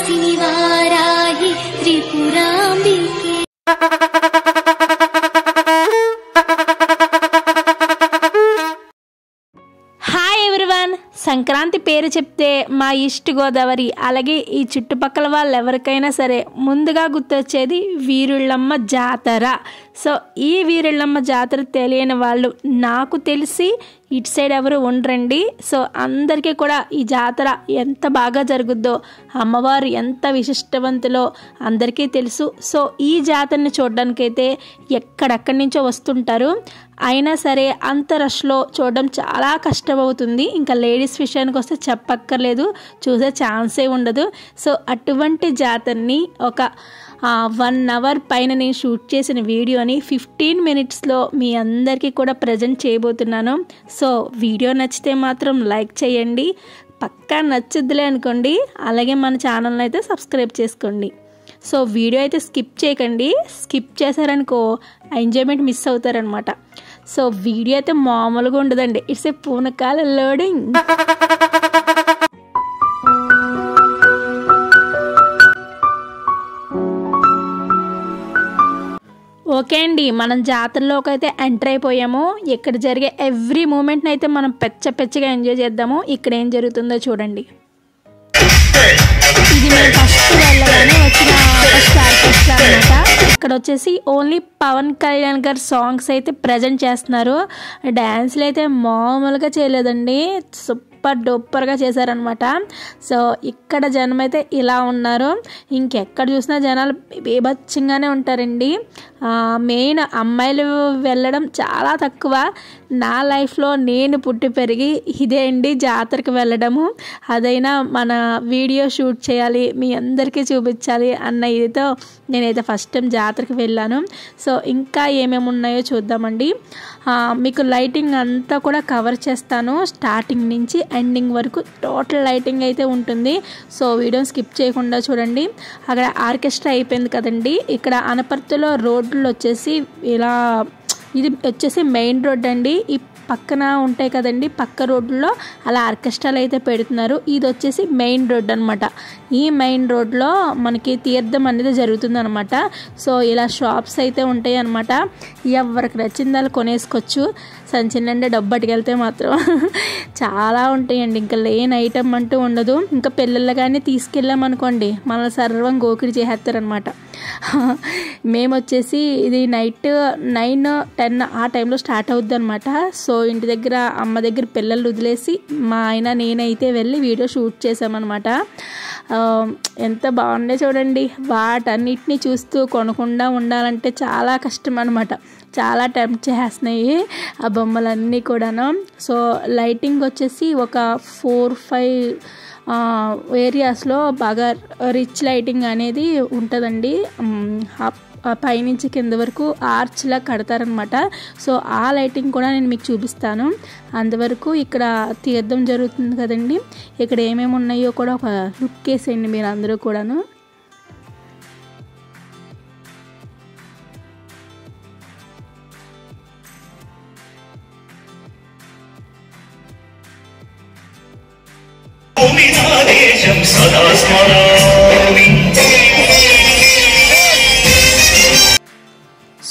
विलासिनि वाराहि त्रिपुराम्बिके। సంక్రాంతి పేరు చెప్తే మా ఈస్ట్ గోదావరి అలాగే ఈ చుట్టుపక్కల వాళ్ళు ఎవరికైనా సరే ముందుగా గుర్తొచ్చేది వీరుళ్ళమ్మ జాతర. సో ఈ వీరుళ్ళమ్మ జాతర తెలియని వాళ్ళు నాకు తెలిసి ఇటు సైడ్ ఎవరు ఉండరండి. సో అందరికీ కూడా ఈ జాతర ఎంత బాగా జరుగుద్దో, అమ్మవారు ఎంత విశిష్టవంతులో అందరికీ తెలుసు. సో ఈ జాతరని చూడడానికైతే ఎక్కడెక్కడి నుంచో వస్తుంటారు. అయినా సరే అంత రష్లో చూడడం చాలా కష్టమవుతుంది. ఇంకా లేడీస్ విషయానికి వస్తే చెప్పక్కర్లేదు, చూసే ఛాన్సే ఉండదు. సో అటువంటి జాతరని ఒక 1 అవర్ పైన నేను షూట్ చేసిన వీడియోని 15 మినిట్స్లో మీ అందరికీ కూడా ప్రజెంట్ చేయబోతున్నాను. సో వీడియో నచ్చితే మాత్రం లైక్ చేయండి, పక్కా నచ్చుద్దిలే అనుకోండి. అలాగే మన ఛానల్ని అయితే సబ్స్క్రైబ్ చేసుకోండి. సో వీడియో అయితే స్కిప్ చేయకండి, స్కిప్ చేశారనుకో ఎంజాయ్మెంట్ మిస్ అవుతారనమాట. సో వీడియో అయితే మామూలుగా ఉండదండి, ఇట్స్ ఏ పూనకాల లోడింగ్. ఓకే అండి, మనం జాతరలోకి అయితే ఎంటర్ అయిపోయాము. ఇక్కడ జరిగే ఎవ్రీ మూమెంట్ని అయితే మనం పెచ్చగా ఎంజాయ్ చేద్దాము. ఇక్కడ ఏం జరుగుతుందో చూడండి. ఇది మేము ఫస్ట్ వెళ్ళగానే వచ్చిన ఫస్ట్ ఆర్కెస్ట్రా అనమాట. ఇక్కడ వచ్చేసి ఓన్లీ పవన్ కళ్యాణ్ గారి సాంగ్స్ అయితే ప్రజెంట్ చేస్తున్నారు. డ్యాన్స్లు అయితే మామూలుగా చేయలేదండి, సూపర్ డూపర్గా చేశారనమాట. సో ఇక్కడ జనం అయితే ఇలా ఉన్నారు, ఇంకెక్కడ చూసినా జనాలు బీభత్సంగానే ఉంటారండి. మెయిన్ అమ్మాయిలు వెళ్ళడం చాలా తక్కువ. నా లైఫ్లో నేను పుట్టి పెరిగి ఇదే అండి జాతరకు వెళ్ళడము. అదైనా మన వీడియో షూట్ చేయాలి, మీ అందరికీ చూపించాలి అన్న ఇదితో నేనైతే ఫస్ట్ టైం జాతరకు వెళ్ళాను. సో ఇంకా ఏమేమి ఉన్నాయో చూద్దామండి. మీకు లైటింగ్ అంతా కూడా కవర్ చేస్తాను, స్టార్టింగ్ నుంచి ఎండింగ్ వరకు టోటల్ లైటింగ్ అయితే ఉంటుంది. సో వీడియో స్కిప్ చేయకుండా చూడండి. అక్కడ ఆర్కెస్ట్రా అయిపోయింది కదండి. ఇక్కడ అనపర్తిలో రోడ్లు వచ్చేసి ఇలా, ఇది వచ్చేసి మెయిన్ రోడ్ అండి. ఈ పక్కన ఉంటాయి కదండి పక్క రోడ్లో అలా ఆర్కెస్ట్రాలు అయితే పెడుతున్నారు. ఇది వచ్చేసి మెయిన్ రోడ్ అనమాట. ఈ మెయిన్ రోడ్లో మనకి తీర్థం అనేది జరుగుతుంది అనమాట. సో ఇలా షాప్స్ అయితే ఉంటాయి అనమాట. ఎవరికి నచ్చింది వాళ్ళు కొనేసుకోవచ్చు. సంచినండి డబ్బు పట్టుకెళ్తే మాత్రం చాలా ఉంటాయండి, ఇంకా లేని ఐటమ్ అంటూ ఉండదు. ఇంకా పిల్లలు కానీ తీసుకెళ్ళామనుకోండి మనల్ని సర్వం గోకిడి చేసేస్తారనమాట. మేము వచ్చేసి ఇది నైట్ 9-10 ఆ టైంలో స్టార్ట్ అవుద్ది అనమాట. సో ఇంటి దగ్గర అమ్మ దగ్గర పిల్లలు వదిలేసి మా ఆయన నేనైతే వెళ్ళి వీడియో షూట్ చేసామన్నమాట. ఎంత బాగుండే చూడండి. వాటన్నిటిని చూస్తూ కొనకుండా ఉండాలంటే చాలా కష్టం అనమాట. చాలా టెంప్ట్ చేస్తున్నాయి ఆ బొమ్మలన్నీ కూడాను. సో లైటింగ్ వచ్చేసి ఒక 4-5 ఏరియాస్లో బాగా రిచ్ లైటింగ్ అనేది ఉంటుందండి. పైనుంచి కింద వరకు ఆర్చ్లా కడతారనమాట. సో ఆ లైటింగ్ కూడా నేను మీకు చూపిస్తాను. అంతవరకు ఇక్కడ తీర్థం జరుగుతుంది కదండి, ఇక్కడ ఏమేమి ఉన్నాయో కూడా ఒక లుక్ వేసేయండి మీరు అందరూ కూడాను.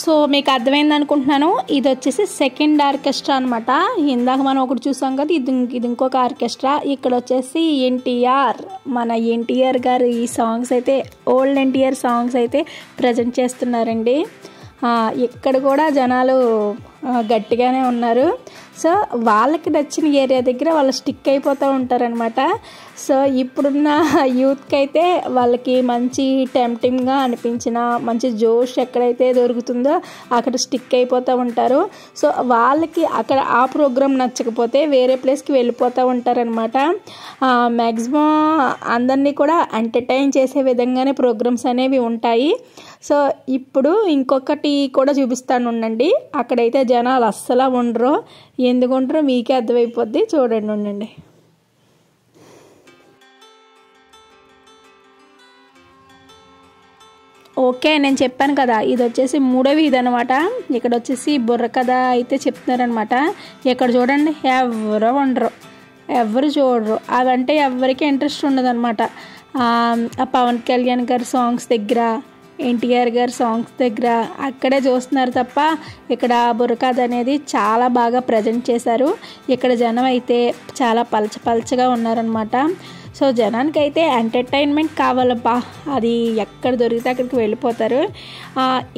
సో మీకు అర్థమైంది అనుకుంటున్నాను. ఇది వచ్చేసి సెకండ్ ఆర్కెస్ట్రా అనమాట. ఇందాక మనం ఒకటి చూసాం కదా, ఇది ఇంకొక ఆర్కెస్ట్రా. ఇక్కడ వచ్చేసి మన ఎన్టీఆర్ గారు ఈ సాంగ్స్ అయితే ఓల్డ్ ఎన్టీఆర్ సాంగ్స్ అయితే ప్రజెంట్ చేస్తున్నారండి. ఇక్కడ కూడా జనాలు గట్టిగానే ఉన్నారు. సో వాళ్ళకి నచ్చిన ఏరియా దగ్గర వాళ్ళు స్టిక్ అయిపోతూ ఉంటారనమాట. సో ఇప్పుడున్న యూత్కి అయితే వాళ్ళకి మంచి టెంప్టింగ్గా అనిపించిన మంచి జోష్ ఎక్కడైతే దొరుకుతుందో అక్కడ స్టిక్ అయిపోతూ ఉంటారు. సో వాళ్ళకి అక్కడ ఆ ప్రోగ్రామ్ నచ్చకపోతే వేరే ప్లేస్కి వెళ్ళిపోతూ ఉంటారనమాట. మ్యాక్సిమం అందరినీ కూడా ఎంటర్టైన్ చేసే విధంగానే ప్రోగ్రామ్స్ అనేవి ఉంటాయి. సో ఇప్పుడు ఇంకొకటి కూడా చూపిస్తాను ఉండండి. అక్కడైతే జనాలు అస్సలు ఉండరు, ఎందుకుంటారో మీకే అర్థమైపోద్ది, చూడండి ఉండండి. ఓకే, నేను చెప్పాను కదా ఇది వచ్చేసి 3వ వీధి అనమాట. ఇక్కడ వచ్చేసి బుర్ర కథ అయితే చెప్తున్నారనమాట. ఇక్కడ చూడండి ఎవరు ఉండరు, ఎవరు చూడరు. అవంటే ఎవరికి ఇంట్రెస్ట్ ఉండదు అనమాట. ఆ పవన్ కళ్యాణ్ గారి సాంగ్స్ దగ్గర, ఎన్టీఆర్ గారి సాంగ్స్ దగ్గర అక్కడే చూస్తున్నారు తప్ప ఇక్కడ బుర్రకథ అనేది చాలా బాగా ప్రజెంట్ చేశారు. ఇక్కడ జనం అయితే చాలా పలచగా ఉన్నారనమాట. సో జనానికి అయితే ఎంటర్టైన్మెంట్ కావాలబ్బా, అది ఎక్కడ దొరికితే అక్కడికి వెళ్ళిపోతారు.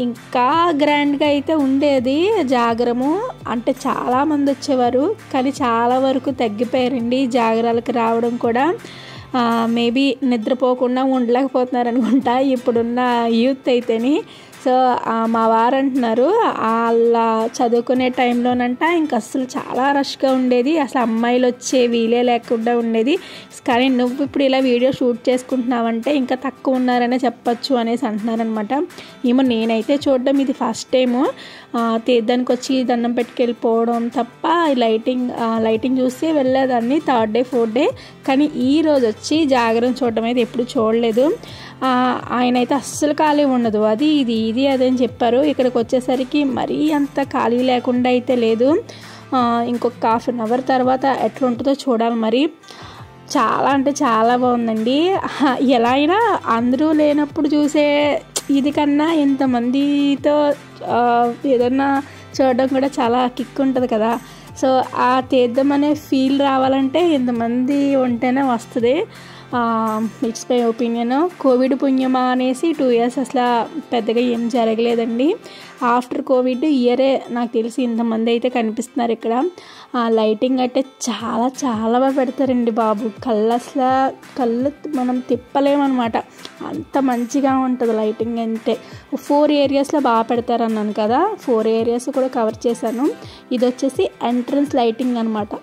ఇంకా గ్రాండ్గా అయితే ఉండేది జాగరము, అంటే చాలామంది వచ్చేవారు, కానీ చాలా వరకు తగ్గిపోయారండి జాగరాలకు రావడం కూడా. మేబీ నిద్రపోకుండా ఉండలేకపోతున్నారు అనుకుంటా ఇప్పుడున్న యూత్ అయితేని. సో మా వారు అంటున్నారు వాళ్ళ చదువుకునే టైంలోనంట ఇంక అసలు చాలా రష్గా ఉండేది, అసలు అమ్మాయిలు వచ్చే వీలే లేకుండా ఉండేది, కానీ నువ్వు ఇప్పుడు ఇలా వీడియో షూట్ చేసుకుంటున్నావంటే ఇంకా తక్కువ ఉన్నారనే చెప్పచ్చు అనేసి అంటున్నారనమాట. ఏమో నేనైతే చూడడం ఇది ఫస్ట్ టైము, తీర్థానికి వచ్చి దండం పెట్టుకెళ్ళిపోవడం తప్ప లైటింగ్ చూసి వెళ్ళేదాన్ని 3rd డే 4th డే, కానీ ఈరోజు వచ్చి జాగరణ చూడడం అయితే ఎప్పుడు చూడలేదు. ఆయన అయితే అస్సలు ఖాళీ ఉండదు, అది ఇది అదని చెప్పారు. ఇక్కడికి వచ్చేసరికి మరీ అంత ఖాళీ లేకుండా అయితే లేదు. ఇంకొక 1/2 hour తర్వాత ఎట్లా ఉంటుందో చూడాలి మరి. చాలా అంటే చాలా బాగుందండి. ఎలా అయినా అందరూ లేనప్పుడు చూసే ఇది కన్నా ఇంతమందితో ఏదన్నా చూడడం కూడా చాలా కిక్ ఉంటుంది కదా. సో ఆ తీర్థం అనే ఫీల్ రావాలంటే ఇంతమంది ఉంటేనే వస్తుంది. It's my opinion. కోవిడ్ పుణ్యమా అనేసి 2 years అసలు పెద్దగా ఏం జరగలేదండి. ఆఫ్టర్ కోవిడ్ ఇయరే నాకు తెలిసి ఇంతమంది అయితే కనిపిస్తున్నారు ఇక్కడ. లైటింగ్ అంటే చాలా చాలా బాగా పెడతారండి బాబు, కళ్ళు మనం తిప్పలేమన్నమాట, అంత మంచిగా ఉంటుంది లైటింగ్. అంటే 4 areasలో బాగా పెడతారు అన్నాను కదా, 4 areas కూడా కవర్ చేశాను. ఇది వచ్చేసి ఎంట్రన్స్ లైటింగ్ అనమాట,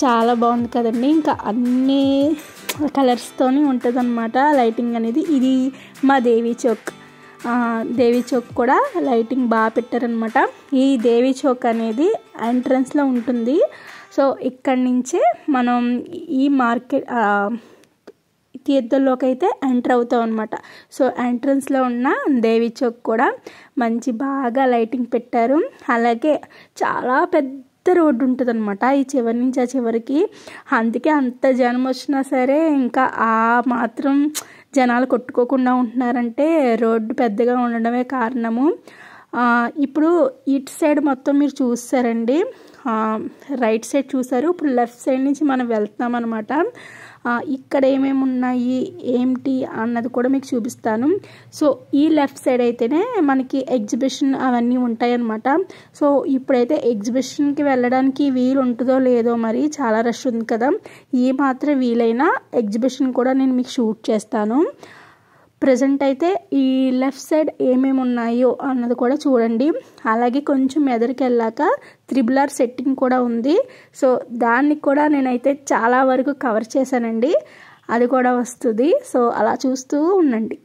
చాలా బాగుంది కదండి. ఇంకా అన్ని కలర్స్తోని ఉంటుంది అనమాట లైటింగ్ అనేది. ఇది మా దేవీ చౌక్ కూడా లైటింగ్ బాగా పెట్టారనమాట. ఈ దేవీ చౌక్ అనేది ఎంట్రన్స్లో ఉంటుంది. సో ఇక్కడి నుంచే మనం ఈ మార్కెట్ తీర్థంలోకి అయితే ఎంటర్ అవుతాం అనమాట. సో ఎంట్రన్స్లో ఉన్న దేవీ చౌక్ కూడా మంచి బాగా లైటింగ్ పెట్టారు. అలాగే చాలా పెద్ద రోడ్డు ఉంటుంది అనమాట ఈ చివరి నుంచి ఆ చివరికి. అందుకే అంత జనం వచ్చినా సరే ఇంకా ఆ మాత్రం జనాలు కొట్టుకోకుండా ఉంటున్నారంటే రోడ్డు పెద్దగా ఉండడమే కారణము. ఇప్పుడు ఇటు సైడ్ మొత్తం మీరు చూస్తారండి, రైట్ సైడ్ చూసారు. ఇప్పుడు లెఫ్ట్ సైడ్ నుంచి మనం వెళ్తున్నాం అనమాట. ఇక్కడ ఏమేమి ఉన్నాయి ఏంటి అన్నది కూడా మీకు చూపిస్తాను. సో ఈ లెఫ్ట్ సైడ్ అయితేనే మనకి ఎగ్జిబిషన్ అవన్నీ ఉంటాయి అన్నమాట. సో ఇప్పుడైతే ఎగ్జిబిషన్కి వెళ్ళడానికి వీలు ఉంటుందో లేదో, మరి చాలా రష్ ఉంది కదా, ఏ మాత్రం వీలైనా ఎగ్జిబిషన్ కూడా నేను మీకు షూట్ చేస్తాను. ప్రజెంట్ అయితే ఈ లెఫ్ట్ సైడ్ ఏమేమి ఉన్నాయో అన్నది కూడా చూడండి. అలాగే కొంచెం ఎదరికి వెళ్ళాక 3R సెట్టింగ్ కూడా ఉంది. సో దాన్ని కూడా నేనైతే చాలా వరకు కవర్ చేశానండి, అది కూడా వస్తుంది. సో అలా చూస్తూ ఉండండి.